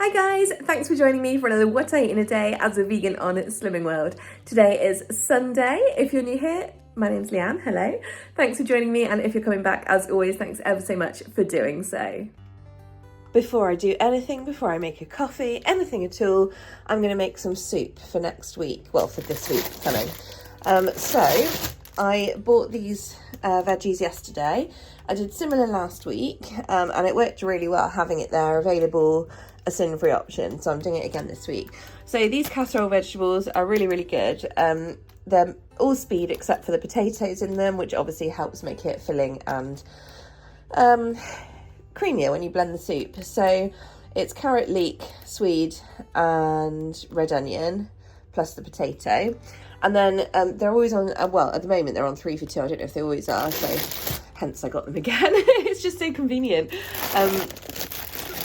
Hi guys, thanks for joining me for another What I Eat in a Day as a vegan on Slimming World. Today is Sunday. If you're new here, my name's Leanne, hello. Thanks for joining me, and if you're coming back, as always, thanks ever so much for doing so. Before I do anything, before I make a coffee, anything at all, I'm going to make some soup for next week, well, for this week coming. So I bought these veggies yesterday. I did similar last week, and it worked really well having it there available, a sin-free option, so I'm doing it again this week. So these casserole vegetables are really, really good. They're all speed except for the potatoes in them, which obviously helps make it filling and creamier when you blend the soup. So it's carrot, leek, swede and red onion plus the potato. And then they're always on, well, at the moment they're on 3 for 2. I don't know if they always are, so hence I got them again. It's just so convenient.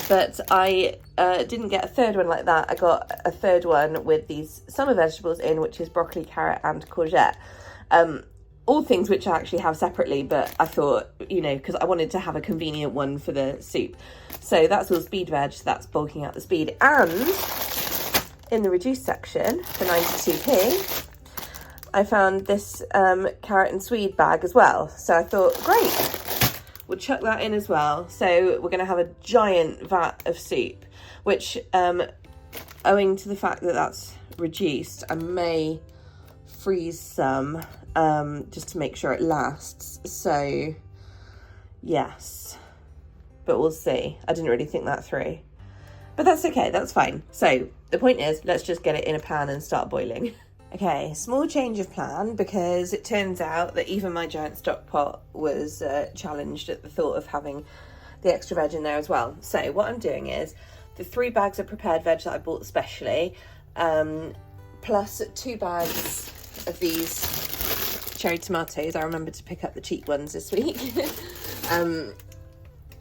But I didn't get a third one like that. I got a third one with these summer vegetables in, which is broccoli, carrot and courgette. All things which I actually have separately, but I thought, you know, because I wanted to have a convenient one for the soup. So that's all speed veg, that's bulking out the speed. And in the reduced section for 92p, I found this carrot and swede bag as well. So I thought, great, we'll chuck that in as well. So we're going to have a giant vat of soup, which owing to the fact that that's reduced, I may freeze some just to make sure it lasts. So yes, but we'll see. I didn't really think that through, but that's okay, that's fine. So the point is, let's just get it in a pan and start boiling. Okay, small change of plan, because it turns out that even my giant stock pot was challenged at the thought of having the extra veg in there as well. So what I'm doing is the 3 bags of prepared veg that I bought specially, plus 2 bags of these cherry tomatoes. I remembered to pick up the cheap ones this week.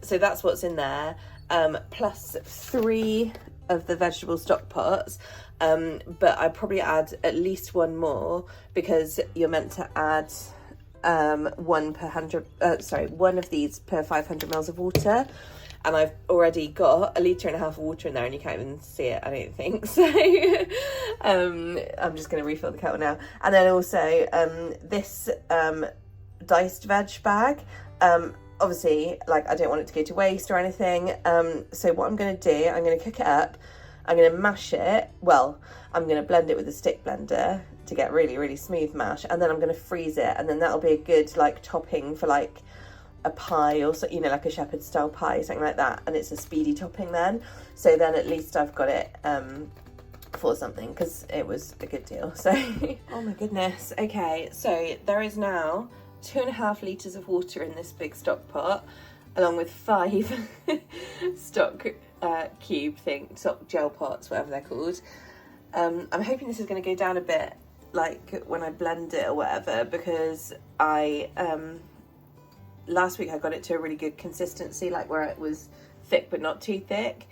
So that's what's in there, plus 3 of the vegetable stock pots, but I probably add at least 1 more, because you're meant to add one of these per 500 mils of water, and I've already got 1.5 litres of water in there, and you can't even see it, I don't think. So I'm just going to refill the kettle now. And then also this diced veg bag, obviously, like, I don't want it to go to waste or anything. So what I'm going to do, I'm going to cook it up. I'm going to mash it. Well, I'm going to blend it with a stick blender to get really, really smooth mash. And then I'm going to freeze it. And then that'll be a good, like, topping for, like, a pie or, you know, like a shepherd's style pie, something like that. And it's a speedy topping then. So then at least I've got it for something, because it was a good deal. So, oh my goodness. Okay, so there is now 2.5 litres of water in this big stock pot, along with 5 stock stock gel pots, whatever they're called. I'm hoping this is going to go down a bit, like when I blend it or whatever, because I last week I got it to a really good consistency, like where it was thick but not too thick,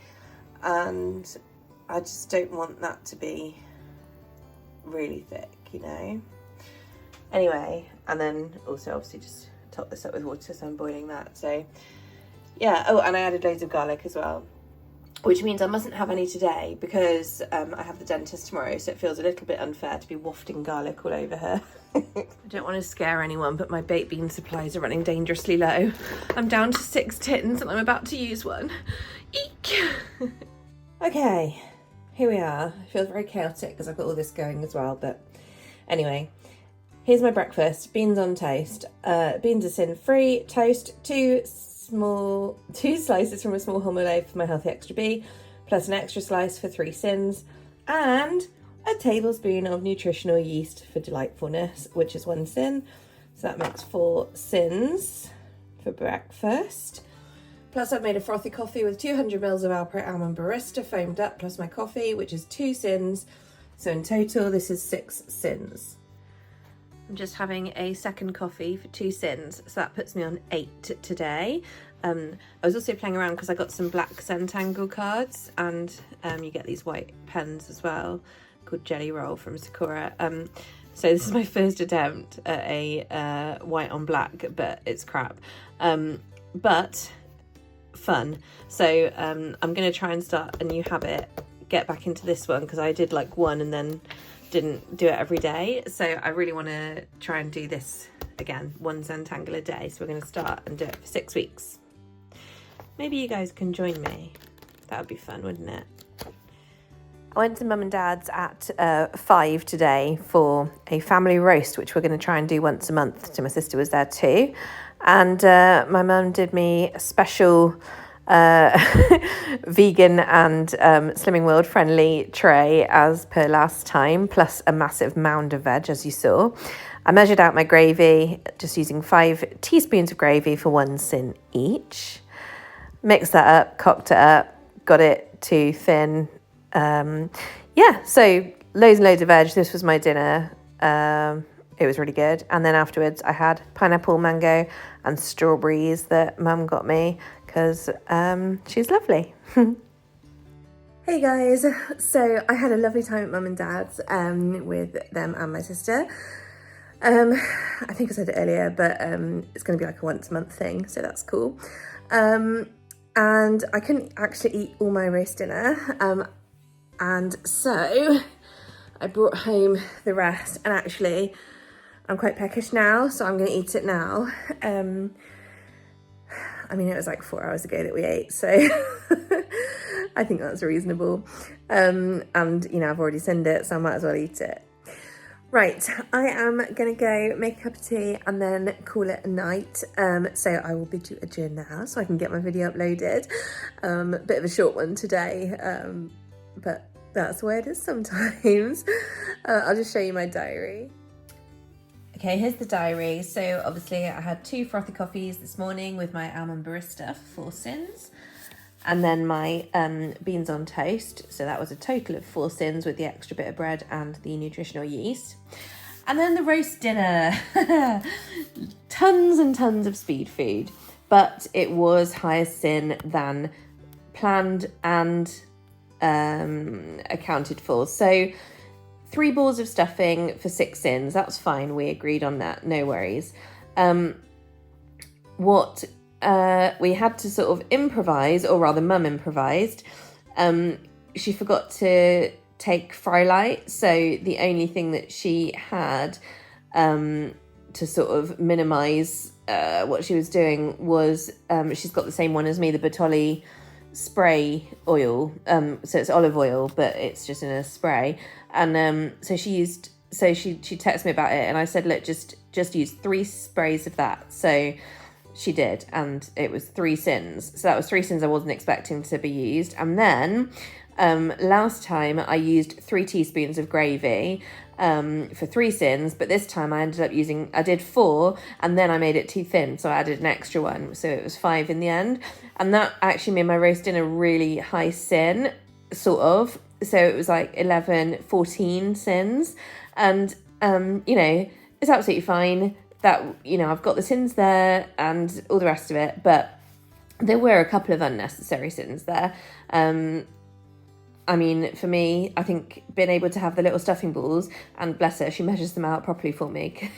and I just don't want that to be really thick, you know. Anyway, and then also obviously just top this up with water, so I'm boiling that. So yeah, oh, and I added loads of garlic as well, which means I mustn't have any today, because I have the dentist tomorrow, so it feels a little bit unfair to be wafting garlic all over her. I don't want to scare anyone, but my baked bean supplies are running dangerously low. I'm down to 6 tins and I'm about to use one. Eek! Okay, here we are. It feels very chaotic because I've got all this going as well, but anyway. Here's my breakfast: beans on toast. Beans are sin-free. Toast, 2 slices from a small wholemeal loaf for my healthy extra B, plus an extra slice for 3 syns, and a tablespoon of nutritional yeast for delightfulness, which is 1 syn. So that makes 4 syns for breakfast. Plus I've made a frothy coffee with 200 mils of Alpro Almond Barista foamed up, plus my coffee, which is 2 syns. So in total, this is 6 syns. I'm just having a second coffee for 2 syns, so that puts me on 8 today. I was also playing around because I got some black Zentangle cards, and you get these white pens as well, called Jelly Roll from Sakura. So this is my first attempt at a white on black, but it's crap. But fun. So I'm going to try and start a new habit, get back into this one, because I did like one and then didn't do it every day. So I really want to try and do this again, one Zentangle a day. So we're going to start and do it for 6 weeks. Maybe you guys can join me. That would be fun, wouldn't it? I went to Mum and Dad's at 5 today for a family roast, which we're going to try and do once a month. So my sister was there too. And my mum did me a special vegan and Slimming World friendly tray as per last time, plus a massive mound of veg, as you saw. I measured out my gravy, just using 5 teaspoons of gravy for 1 syn each. Mixed that up, cocked it up, got it to thin. Yeah, so loads and loads of veg. This was my dinner. It was really good. And then afterwards I had pineapple, mango and strawberries that Mum got me because she's lovely. Hey guys, so I had a lovely time at Mum and Dad's with them and my sister. I think I said it earlier, but it's going to be like a once a month thing, so that's cool. And I couldn't actually eat all my roast dinner, and so I brought home the rest, and actually I'm quite peckish now, so I'm going to eat it now. I mean, it was like 4 hours ago that we ate, so I think that's reasonable. And, you know, I've already sent it, so I might as well eat it. Right, I am going to go make a cup of tea and then call it a night. So I will bid you adieu now so I can get my video uploaded. Bit of a short one today, but that's the way it is sometimes. I'll just show you my diary. Okay, here's the diary. So obviously I had 2 frothy coffees this morning with my almond barista for 4 syns. And then my beans on toast. So that was a total of 4 syns with the extra bit of bread and the nutritional yeast. And then the roast dinner. Tons and tons of speed food. But it was higher syn than planned and accounted for. So 3 balls of stuffing for 6 syns. That's fine. We agreed on that. No worries. We had to sort of improvise, or rather Mum improvised. She forgot to take fry light, so the only thing that she had to sort of minimise what she was doing was she's got the same one as me, the Bertolli spray oil. So it's olive oil, but it's just in a spray. And so she texted me about it, and I said, look, just use 3 sprays of that. So she did, and it was 3 syns. So that was 3 syns I wasn't expecting to be used. And then last time I used 3 teaspoons of gravy for 3 syns, but this time I did 4, and then I made it too thin, so I added an extra one, so it was 5 in the end. And that actually made my roast dinner really high syn, sort of. So it was like 11, 14 syns, and you know, it's absolutely fine that, you know, I've got the syns there and all the rest of it, but there were a couple of unnecessary syns there. I mean, for me, I think being able to have the little stuffing balls, and bless her, she measures them out properly for me.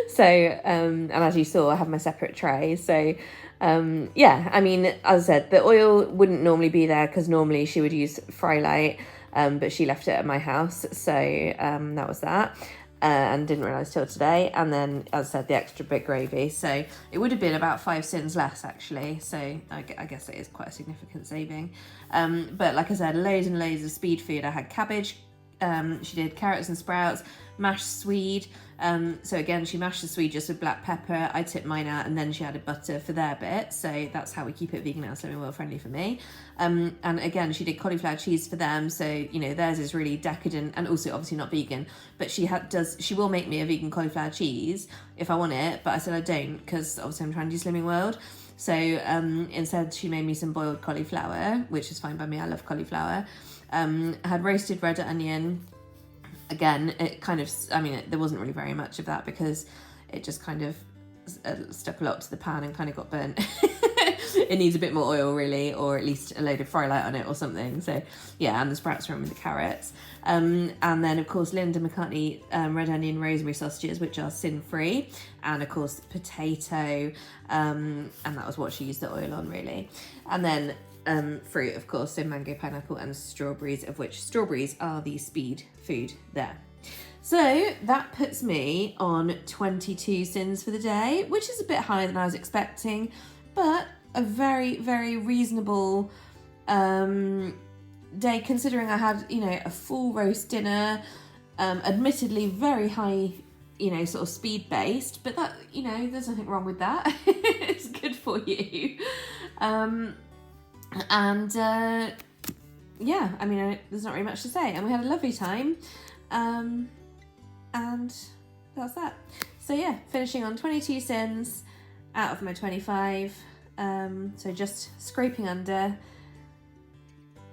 So, and as you saw, I have my separate tray. So, yeah, I mean, as I said, the oil wouldn't normally be there because normally she would use fry light, but she left it at my house. So that was that. And didn't realise till today. And then, as I said, the extra bit gravy. So it would have been about 5 syns less, actually. So I guess it is quite a significant saving. But like I said, loads and loads of speed food. I had cabbage. She did carrots and sprouts, mashed swede. So again, she mashed the swede just with black pepper. I tipped mine out, and then she added butter for their bit. So that's how we keep it vegan and Slimming World friendly for me. And again, she did cauliflower cheese for them. So, you know, theirs is really decadent and also obviously not vegan. But she will make me a vegan cauliflower cheese if I want it. But I said I don't, because obviously I'm trying to do Slimming World. So instead she made me some boiled cauliflower, which is fine by me. I love cauliflower. I had roasted red onion. Again, it kind of, I mean, there wasn't really very much of that because it just kind of stuck a lot to the pan and kind of got burnt. it needs a bit more oil really, or at least a load of fry light on it or something. So yeah, and the sprouts are in with the carrots. And then of course Linda McCartney red onion rosemary sausages, which are sin free, and of course potato, and that was what she used the oil on really. And then fruit, of course, so mango, pineapple and strawberries, of which strawberries are the speed food there. So that puts me on 22 syns for the day, which is a bit higher than I was expecting, but a very, very reasonable day, considering I had, you know, a full roast dinner, admittedly very high, you know, sort of speed based, but that, you know, there's nothing wrong with that. It's good for you. Yeah, I mean, there's not really much to say, and we had a lovely time, and that's that. So yeah, finishing on 22 syns out of my 25, so just scraping under,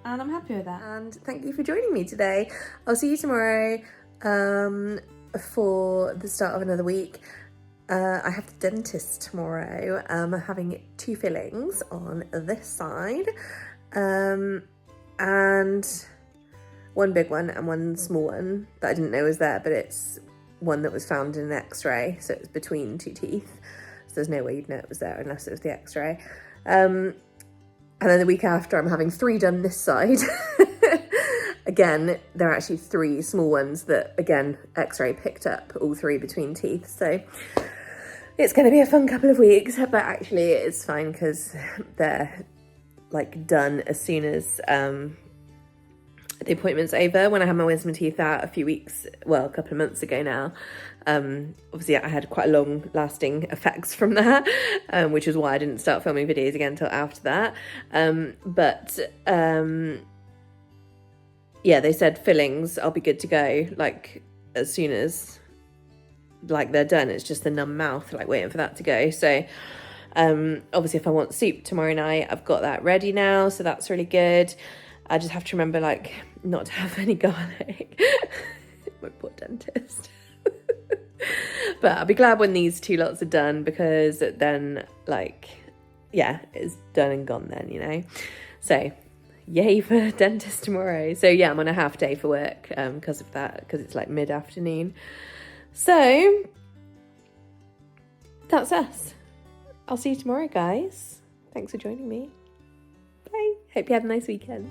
and I'm happy with that. And thank you for joining me today. I'll see you tomorrow for the start of another week. I have the dentist tomorrow. I'm having 2 fillings on this side, and one big one and one small one that I didn't know was there, but it's one that was found in an x-ray, so it's between 2 teeth, so there's no way you'd know it was there unless it was the x-ray. And then the week after I'm having 3 done this side. Again, there are actually 3 small ones that, again, x-ray picked up all 3 between teeth, so it's going to be a fun couple of weeks, but actually it's fine because they're like done as soon as the appointment's over. When I had my wisdom teeth out a couple of months ago now, obviously I had quite a long lasting effects from that, which is why I didn't start filming videos again until after that. Yeah, they said fillings, I'll be good to go like as soon as like they're done. It's just the numb mouth, like waiting for that to go. So obviously if I want soup tomorrow night, I've got that ready now, so that's really good. I just have to remember like not to have any garlic. My poor dentist. But I'll be glad when these 2 lots are done, because then like, yeah, it's done and gone then, you know. So yay for dentist tomorrow. So yeah, I'm on a half day for work because of that, because it's like mid-afternoon. So that's us. I'll see you tomorrow, guys. Thanks for joining me. Bye. Hope you have a nice weekend.